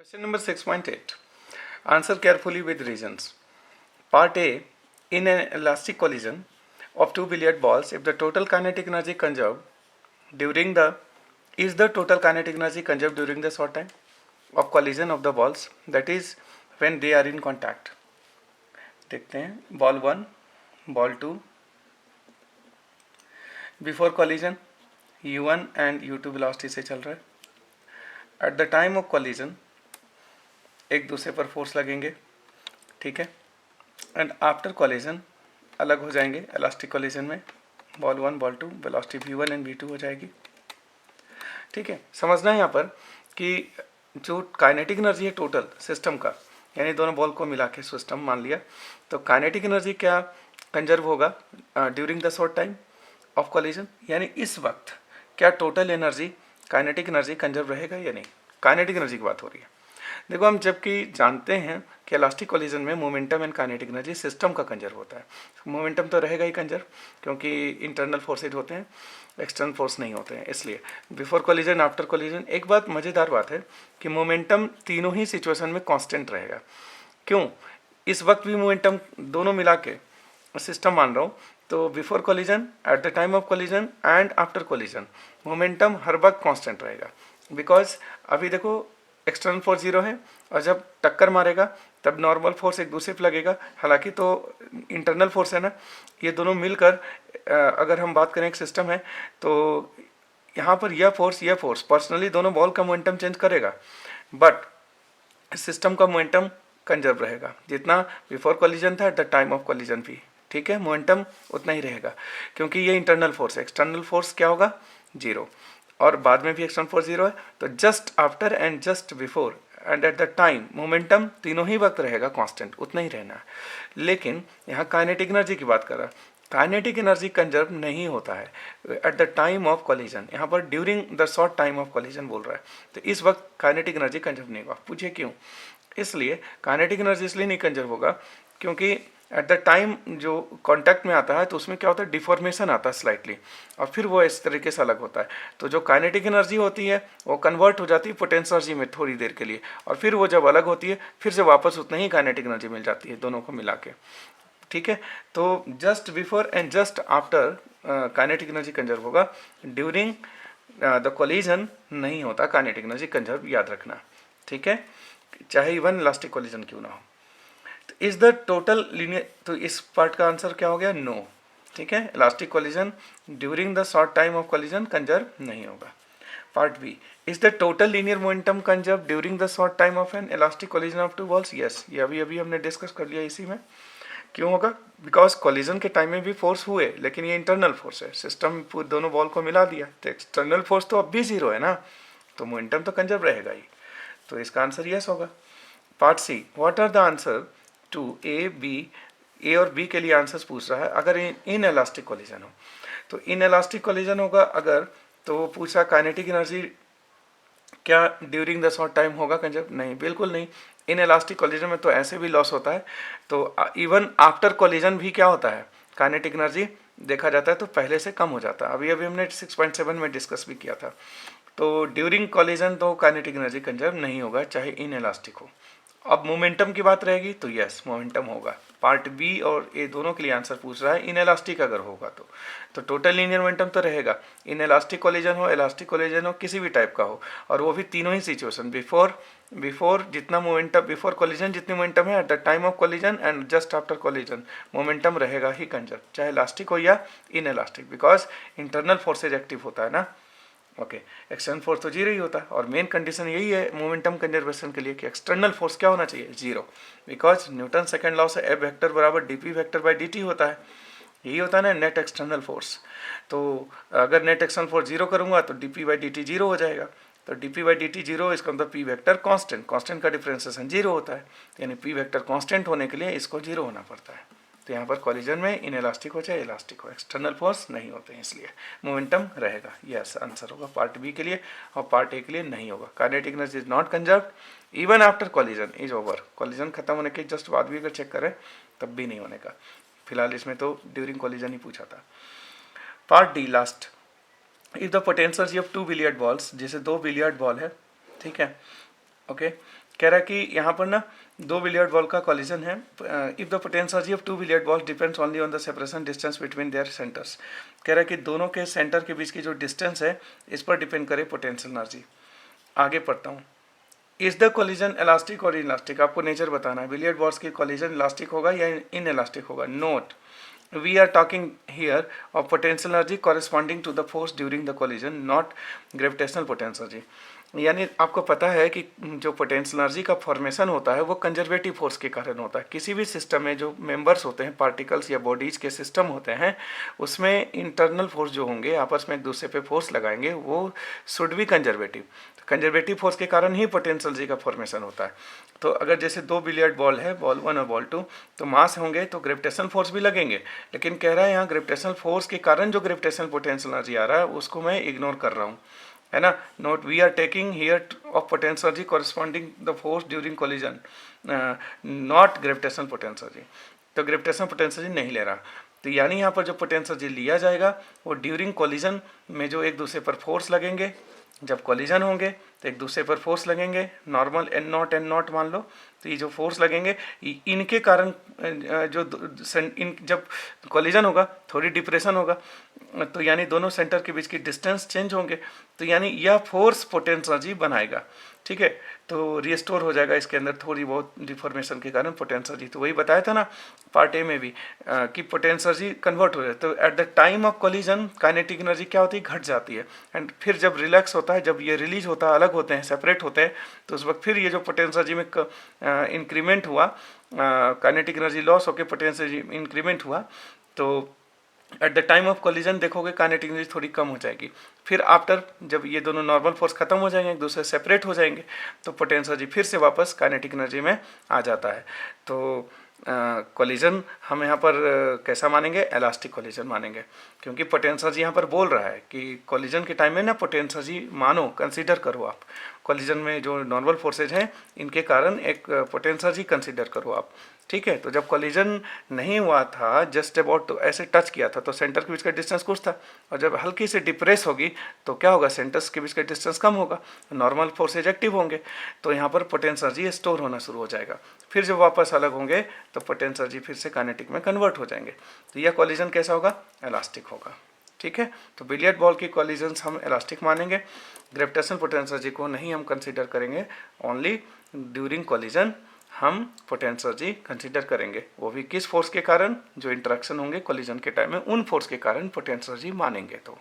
Question number 6.8. Answer carefully with reasons. Part A. In an elastic collision of two billiard balls, if the total kinetic energy conserved during the total kinetic energy conserved during the short time of collision of the balls, that is when they are in contact. देखते हैं ball 1, ball 2 before collision u1 and u2 velocity से चल रहा है. At the time of collision एक दूसरे पर force लगेंगे, ठीक है, एंड आफ्टर कॉलिजन अलग हो जाएंगे. इलास्टिक कॉलिजन में ball 1 ball 2 velocity v1 and v2 हो जाएगी. ठीक है, समझना है यहाँ पर कि जो काइनेटिक एनर्जी है टोटल सिस्टम का, यानी दोनों बॉल को मिला के सिस्टम मान लिया, तो काइनेटिक एनर्जी क्या कंजर्व होगा during the short time of collision, यानी इस वक्त क्या total energy kinetic energy conserve रहेगा या नहीं. काइनेटिक एनर्जी की बात हो रही है. देखो, हम जबकि जानते हैं कि इलास्टिक कॉलिजन में momentum and kinetic energy system का कंजर्व होता है. मोमेंटम तो रहेगा ही कंजर्व, क्योंकि इंटरनल फोर्सेज होते हैं, एक्सटर्नल फोर्स नहीं होते हैं. इसलिए बिफोर कॉलिजन आफ्टर कॉलिजन एक बात मज़ेदार बात है कि मोमेंटम तीनों ही सिचुएशन में कांस्टेंट रहेगा. क्यों? इस वक्त भी मोमेंटम दोनों मिला के सिस्टम मान रहा हूँ, तो before collision, at the time of collision and after collision momentum हर वक्त कांस्टेंट रहेगा. बिकॉज अभी देखो एक्सटर्नल फोर्स जीरो है, और जब टक्कर मारेगा तब नॉर्मल फोर्स एक दूसरे पे लगेगा. हालांकि तो इंटरनल फोर्स है ना, ये दोनों मिलकर अगर हम बात करें एक सिस्टम है, तो यहाँ पर यह फोर्स पर्सनली दोनों बॉल का मोमेंटम चेंज करेगा, बट सिस्टम का मोमेंटम कंजर्व रहेगा जितना बिफोर कॉलिजन था eight the time of collision भी. ठीक है, मोमेंटम उतना ही रहेगा, क्योंकि ये इंटरनल फोर्स है. एक्सटर्नल फोर्स क्या होगा? जीरो, और बाद में भी एक्सटर्नल फोर्स जीरो है. तो just after and just before and eight the time momentum तीनों ही वक्त रहेगा कांस्टेंट, उतना ही रहना है. लेकिन यहाँ काइनेटिक एनर्जी की बात कर रहा है. काइनेटिक एनर्जी कंजर्व नहीं होता है eight the time of collision. यहाँ पर during the short time of collision बोल रहा है, तो इस वक्त काइनेटिक एनर्जी कंजर्व नहीं होगा. पूछिए क्यों? इसलिए काइनेटिक एनर्जी इसलिए नहीं कंजर्व होगा क्योंकि एट द टाइम जो कांटेक्ट में आता है तो उसमें क्या होता है, डिफॉर्मेशन आता है स्लाइटली, और फिर वो इस तरीके से अलग होता है. तो जो काइनेटिक एनर्जी होती है वो कन्वर्ट हो जाती है पोटेंशियल एनर्जी में थोड़ी देर के लिए, और फिर वो जब अलग होती है फिर से वापस उतना ही काइनेटिक एनर्जी मिल जाती है दोनों को मिला के. ठीक है, तो just before and just after kinetic energy conserve होगा. ड्यूरिंग द कोलिजन नहीं होता काइनेटिक एनर्जी कंजर्व, याद रखना. ठीक है, चाहे इवन इलास्टिक कोलिजन क्यों ना हो. इज द टोटल लीनियर, तो इस पार्ट का आंसर क्या हो गया? नो. ठीक है, elastic collision during the short time of collision conserve नहीं होगा. Part B, is the total linear momentum conserve during the short time of an elastic collision of two balls? Yes, ये अभी हमने डिस्कस कर लिया इसी में. क्यों होगा? बिकॉज कोलिजन के टाइम में भी फोर्स हुए, लेकिन ये इंटरनल फोर्स है, सिस्टम दोनों बॉल को मिला दिया, तो एक्सटर्नल फोर्स तो अब भी जीरो है ना, तो मोमेंटम तो कंजर्व रहेगा ही. तो इसका आंसर यस होगा. Part C, what are the answer to A B. A और बी के लिए आंसर्स पूछ रहा है अगर इन इलास्टिक कोलिजन हो. तो इन इलास्टिक कोलिजन होगा अगर, तो वो पूछा काइनेटिक एनर्जी क्या ड्यूरिंग द शॉर्ट टाइम होगा कंजर्व? नहीं, बिल्कुल नहीं. इन इलास्टिक कोलिजन में तो ऐसे भी लॉस होता है, तो इवन आफ्टर कोलिजन भी क्या होता है, काइनेटिक एनर्जी देखा जाता है तो पहले से कम हो जाता है. अभी हमने 6.7 में डिस्कस भी किया था. तो ड्यूरिंग कोलिजन तो काइनेटिक एनर्जी कंजर्व नहीं होगा चाहे इन इलास्टिक हो. अब मोमेंटम की बात रहेगी तो यस मोमेंटम होगा. पार्ट बी और ए दोनों के लिए आंसर पूछ रहा है इन इलास्टिक अगर होगा तो टोटल लीनियर मोमेंटम तो रहेगा. इन इलास्टिक कोलिजन हो, इलास्टिक कोलिजन हो, किसी भी टाइप का हो, और वो भी तीनों ही सिचुएशन, बिफोर जितना मोमेंटम, बिफोर कोलिजन जितनी मोमेंटम है, eight the time of collision and just after collision momentum रहेगा ही कंजर्व, चाहे इलास्टिक हो या in elastic, because internal forces active होता है ना. ओके, एक्सटर्नल फोर्स तो जीरो ही होता है, और मेन कंडीशन यही है मोमेंटम कंजर्वेशन के लिए कि एक्सटर्नल फोर्स क्या होना चाहिए? Zero. Because Newton second law से एफ वेक्टर बराबर DP vector by D T होता है. यही होता है ना नेट एक्सटर्नल फोर्स. तो अगर नेट एक्सटर्नल फोर्स जीरो करूंगा तो D P by D T zero हो जाएगा. तो D P by D T zero, इसका मतलब पी वेक्टर कांस्टेंट, कांस्टेंट का डिफरेंशिएशन जीरो होता है, यानी पी वेक्टर कांस्टेंट होने के लिए इसको जीरो होना पड़ता है. तो यहाँ पर कॉलिजन में इन इलास्टिक हो चाहे इलास्टिक हो एक्सटर्नल फोर्स नहीं होते हैं, इसलिए मोमेंटम रहेगा. यस आंसर होगा पार्ट बी के लिए, और पार्ट ए के लिए नहीं होगा. Kinetic energy is not conserve even after collision is over. Collision खत्म होने के जस्ट बाद भी अगर चेक करें तब भी नहीं होने का. फिलहाल इसमें तो ड्यूरिंग कॉलिजन ही पूछा था. Part D last, if the potential of two billiard balls, जैसे दो बिलियर्ड बॉल है, ठीक है, ओके, कह रहा है कि यहाँ पर ना दो बिलियर्ड बॉल का कॉलिजन है। If the potential energy of two billiard ball depends only on the separation distance between their centres. कह रहा है कि दोनों के सेंटर के बीच की जो डिस्टेंस है इस पर डिपेंड करे पोटेंशियल एनर्जी। आगे पढ़ता हूँ। इज द कोलिजन इलास्टिक और इलास्टिक, आपको नेचर बताना है। बिलियर्ड बॉल्स की कोलिजन इलास्टिक होगा या इन इलास्टिक होगा। Note, we are talking here of potential energy corresponding to the force during the collision, not gravitational potential energy। यानी आपको पता है कि जो पोटेंशियल एनर्जी का फॉर्मेशन होता है वो कंजर्वेटिव फोर्स के कारण होता है। किसी भी सिस्टम में जो मेंबर्स होते हैं, पार्टिकल्स या बॉडीज के सिस्टम होते हैं, उसमें इंटरनल फोर्स जो होंगे आपस में एक दूसरे पे फोर्स लगाएंगे, वो should be conservative. Conservative force के कारण ही पोटेंशियल एनर्जी का फॉर्मेशन होता है। तो अगर जैसे दो बिलियर्ड बॉल है, बॉल 1 और बॉल 2, तो मास होंगे तो ग्रेविटेशनल फोर्स भी लगेंगे, लेकिन कह रहा है यहाँ ग्रेविटेशनल फोर्स के कारण जो ग्रेविटेशनल पोटेंशियल एनर्जी आ रहा है उसको मैं इग्नोर कर रहा हूँ, है ना। Note, we are taking here of potential energy corresponding the force during collision, not gravitational potential energy. तो ग्रेविटेशनल पोटेंशियल एनर्जी नहीं ले रहा। तो यानी यहाँ पर जो पोटेंशियल एनर्जी लिया जाएगा वो ड्यूरिंग कोलिजन में जो एक दूसरे पर फोर्स लगेंगे, जब कोलिजन होंगे तो एक दूसरे पर फोर्स लगेंगे, नॉर्मल एन नॉट मान लो। तो ये जो फोर्स लगेंगे इनके कारण जो जब कोलिजन होगा थोड़ी डिप्रेशन होगा, तो यानी दोनों सेंटर के बीच की डिस्टेंस चेंज होंगे, तो यानी यह फोर्स पोटेंशियल एनर्जी बनाएगा, ठीक है। तो रिस्टोर हो जाएगा इसके अंदर थोड़ी बहुत डिफॉर्मेशन के कारण पोटेंशियल एनर्जी। तो वही बताया था ना पार्ट ए में भी कि पोटेंशियल एनर्जी कन्वर्ट हो जाए। तो eight the time of collision kinetic energy क्या होती है, घट जाती है। एंड फिर जब रिलैक्स होता है, जब ये रिलीज होता है, अलग होते हैं, सेपरेट होते हैं, तो उस वक्त फिर ये जो पोटेंशियल एनर्जी में इंक्रीमेंट हुआ, काइनेटिक एनर्जी लॉस होकर पोटेंशियल एनर्जी इंक्रीमेंट हुआ, तो eight the time of collision देखोगे काइनेटिक एनर्जी थोड़ी कम हो जाएगी। फिर आफ्टर जब ये दोनों नॉर्मल फोर्स खत्म हो जाएंगे, एक दूसरे से सेपरेट हो जाएंगे, तो पोटेंशियल एनर्जी फिर से वापस काइनेटिक एनर्जी में आ जाता है। तो कोलिजन हम यहाँ पर कैसा मानेंगे, इलास्टिक कोलिजन मानेंगे, क्योंकि पोटेंशियल एनर्जी यहाँ पर बोल रहा है कि कोलिजन के टाइम में ना पोटेंशियल एनर्जी मानो, कंसीडर करो आप। कोलिजन में जो नॉर्मल फोर्सेज हैं इनके कारण एक पोटेंशियल एनर्जी कंसीडर करो आप, ठीक है। तो जब कोलिजन नहीं हुआ था, जस्ट अबाउट तो ऐसे टच किया था, तो सेंटर के बीच का डिस्टेंस कुछ था, और जब हल्की से डिप्रेस होगी तो क्या होगा, सेंटर्स के बीच का डिस्टेंस कम होगा, नॉर्मल फोर्सेज एक्टिव होंगे, तो यहाँ पर पोटेंशियल एनर्जी स्टोर होना शुरू हो जाएगा। फिर जब वापस अलग होंगे तो पोटेंशियल एनर्जी फिर से काइनेटिक में कन्वर्ट हो जाएंगे। तो यह कोलिजन कैसा होगा, इलास्टिक होगा, ठीक है। तो बिलियर्ड बॉल की कोलिजन्स हम इलास्टिक मानेंगे, ग्रेविटेशनल पोटेंशियल एनर्जी को नहीं हम कंसीडर करेंगे, ओनली ड्यूरिंग कोलिजन हम पोटेंशियल एनर्जी कंसीडर करेंगे, वो भी किस फोर्स के कारण, जो इंटरेक्शन होंगे कोलिजन के टाइम में, उन फोर्स के कारण पोटेंशियल एनर्जी मानेंगे। तो